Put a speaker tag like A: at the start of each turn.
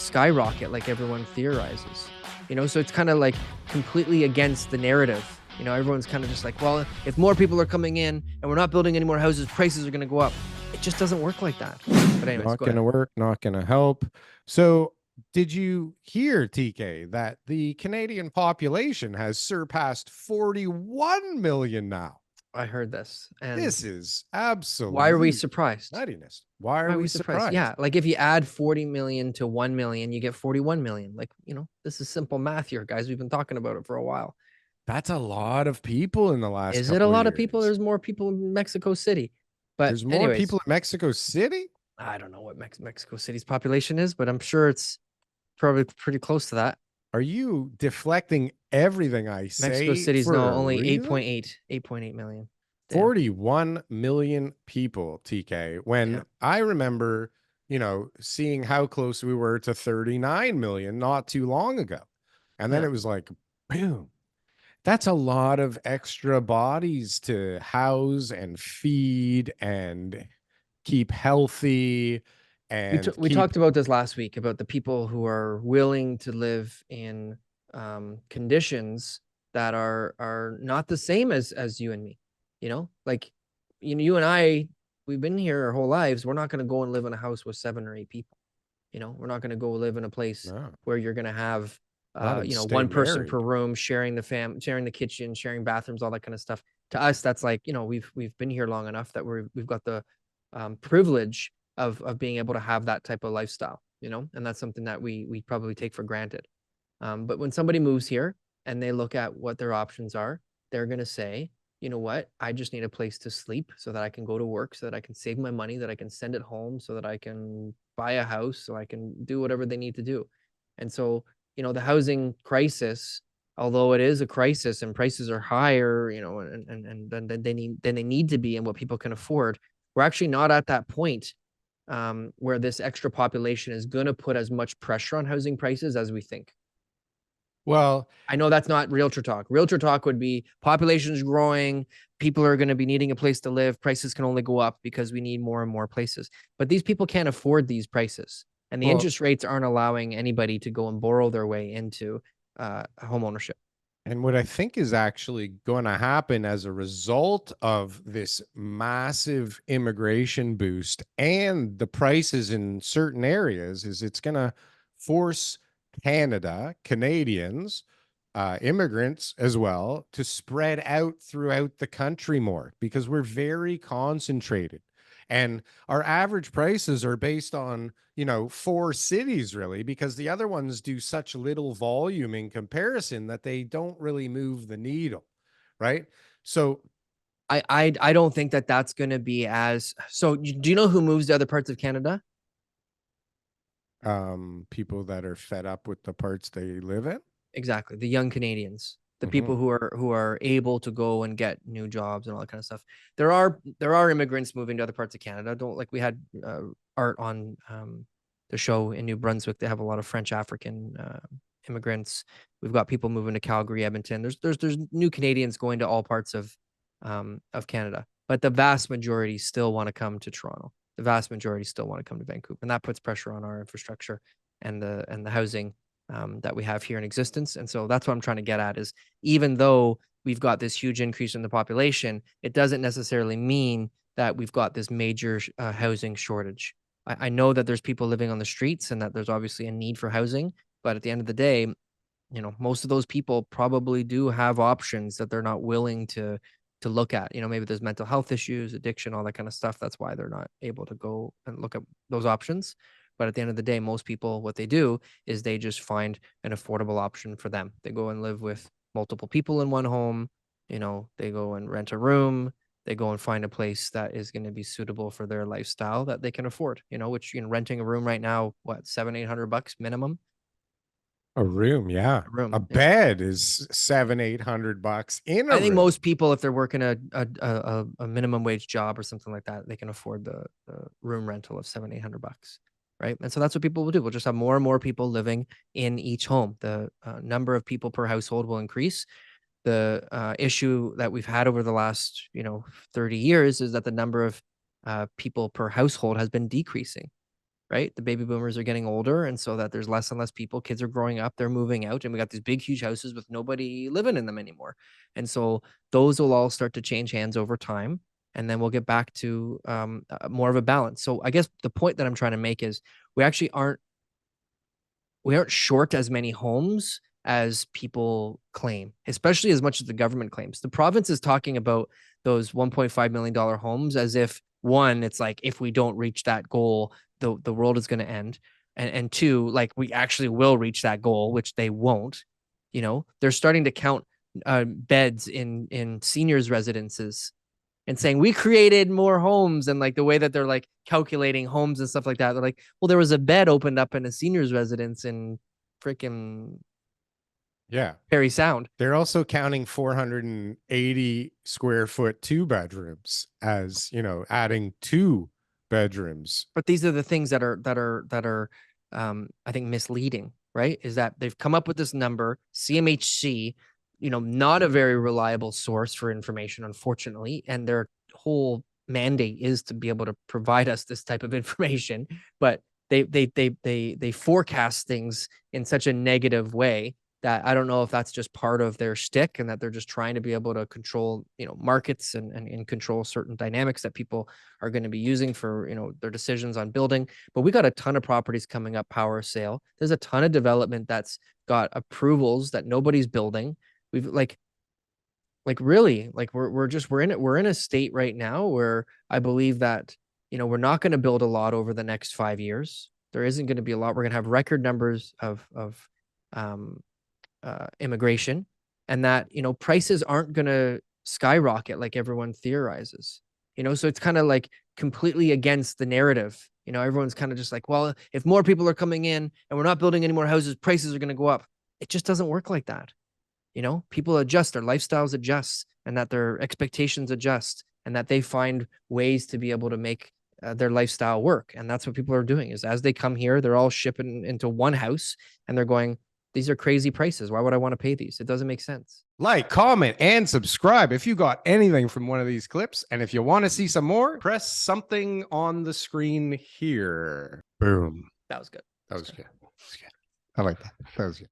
A: skyrocket like everyone theorizes. So it's kind of like completely against the narrative. Everyone's kind of just like, well, if more people are coming in and we're not building any more houses, prices are going to go up. It just doesn't work like that. But anyways,
B: not going to work, not going to help. So did you hear, TK, that the Canadian population has surpassed 41 million now?
A: I heard this. And
B: this is absolute
A: why are we surprised?
B: nuttiness. Why are we surprised?
A: Yeah, like if you add 40 million to 1 million, you get 41 million. Like, this is simple math here, guys. We've been talking about it for a while.
B: That's a lot of people in the last
A: Is it a lot of people? There's more people in Mexico City. But
B: there's more people in Mexico City?
A: I don't know what Mexico City's population is, but I'm sure it's probably pretty close to that.
B: Are you deflecting everything I say?
A: Mexico City's only 8.8 million.
B: Damn. 41 million people, TK. When I remember, seeing how close we were to 39 million not too long ago. And then it was like, boom. That's a lot of extra bodies to house and feed and keep healthy. And
A: we talked about this last week about the people who are willing to live in conditions that are not the same as you and me. Like you and I, we've been here our whole lives. We're not going to go and live in a house with 7 or 8 people. We're not going to go live in a place where you're going to have one person per room, sharing the kitchen, sharing bathrooms, all that kind of stuff. To us, that's like, we've been here long enough that we've got the privilege of being able to have that type of lifestyle, and that's something that we probably take for granted. But when somebody moves here and they look at what their options are, they're going to say, you know what, I just need a place to sleep so that I can go to work, so that I can save my money, that I can send it home, so that I can buy a house, so I can do whatever they need to do. And so, the housing crisis, although it is a crisis and prices are higher, and than they need to be and what people can afford, we're actually not at that point where this extra population is going to put as much pressure on housing prices as we think.
B: Well,
A: I know that's not realtor talk. Realtor talk would be population is growing. People are going to be needing a place to live. Prices can only go up because we need more and more places. But these people can't afford these prices. And the interest rates aren't allowing anybody to go and borrow their way into home ownership.
B: And what I think is actually going to happen as a result of this massive immigration boost and the prices in certain areas is it's going to force Canadians, immigrants as well, to spread out throughout the country more, because we're very concentrated. And our average prices are based on, 4 cities really, because the other ones do such little volume in comparison that they don't really move the needle. Right. So
A: I don't think that that's going to be as, so do you know who moves to other parts of Canada?
B: People that are fed up with the parts they live in.
A: Exactly. The young Canadians, the people who are able to go and get new jobs and all that kind of stuff. There are immigrants moving to other parts of Canada. We had Art on the show in New Brunswick. They have a lot of French African immigrants. We've got people moving to Calgary, Edmonton. There's new Canadians going to all parts of Canada, but the vast majority still want to come to Toronto. The vast majority still want to come to Vancouver, and that puts pressure on our infrastructure and the housing that we have here in existence. And so that's what I'm trying to get at is, even though we've got this huge increase in the population, it doesn't necessarily mean that we've got this major housing shortage. I know that there's people living on the streets and that there's obviously a need for housing, but at the end of the day, most of those people probably do have options that they're not willing to look at. Maybe there's mental health issues, addiction, all that kind of stuff. That's why they're not able to go and look at those options. But at the end of the day, most people, what they do is they just find an affordable option for them. They go and live with multiple people in one home. They go and rent a room. They go and find a place that is going to be suitable for their lifestyle that they can afford, which, renting a room right now, what, $700-800 minimum?
B: A room, yeah. A bed is $700-800 in a room.
A: I think most people, if they're working a minimum wage job or something like that, they can afford the room rental of $700-800. Right. And so that's what people will do. We'll just have more and more people living in each home. The number of people per household will increase. The issue that we've had over the last, 30 years is that the number of people per household has been decreasing. right? The baby boomers are getting older, and so that there's less and less people. Kids are growing up, they're moving out, and we got these big, huge houses with nobody living in them anymore. And so those will all start to change hands over time, and then we'll get back to more of a balance. So I guess the point that I'm trying to make is we actually aren't short as many homes as people claim, especially as much as the government claims. The province is talking about those $1.5 million homes as if, one, it's like if we don't reach that goal, the world is going to end. And two, like we actually will reach that goal, which they won't. You know, they're starting to count beds in seniors' residences and saying we created more homes, and like the way that they're like calculating homes and stuff like that. They're like, well, there was a bed opened up in a senior's residence in freaking Perry Sound.
B: They're also counting 480 square foot 2 bedrooms as, you know, adding 2 bedrooms.
A: But these are the things that are I think misleading, right? Is that they've come up with this number, CMHC, you know, not a very reliable source for information, unfortunately, and their whole mandate is to be able to provide us this type of information, but they forecast things in such a negative way that I don't know if that's just part of their shtick, and that they're just trying to be able to control, you know, markets and control certain dynamics that people are going to be using for, you know, their decisions on building. But we got a ton of properties coming up, power sale. There's a ton of development that's got approvals that nobody's building. We've like really, like we're in a state right now where I believe that, you know, we're not going to build a lot over the next 5 years. There isn't going to be a lot. We're going to have record numbers of immigration, and that, you know, prices aren't going to skyrocket like everyone theorizes, you know. So it's kind of like completely against the narrative. You know, everyone's kind of just like, well, if more people are coming in and we're not building any more houses, prices are going to go up. It just doesn't work like that. You know, people adjust, their lifestyles adjust, and that their expectations adjust, and that they find ways to be able to make their lifestyle work. And that's what people are doing, is as they come here, they're all shipping into one house and they're going, these are crazy prices. Why would I want to pay these? It doesn't make sense.
B: Like, comment, and subscribe if you got anything from one of these clips. And if you want to see some more, press something on the screen here. Boom.
A: That was good.
B: That was good. I like that. That was good.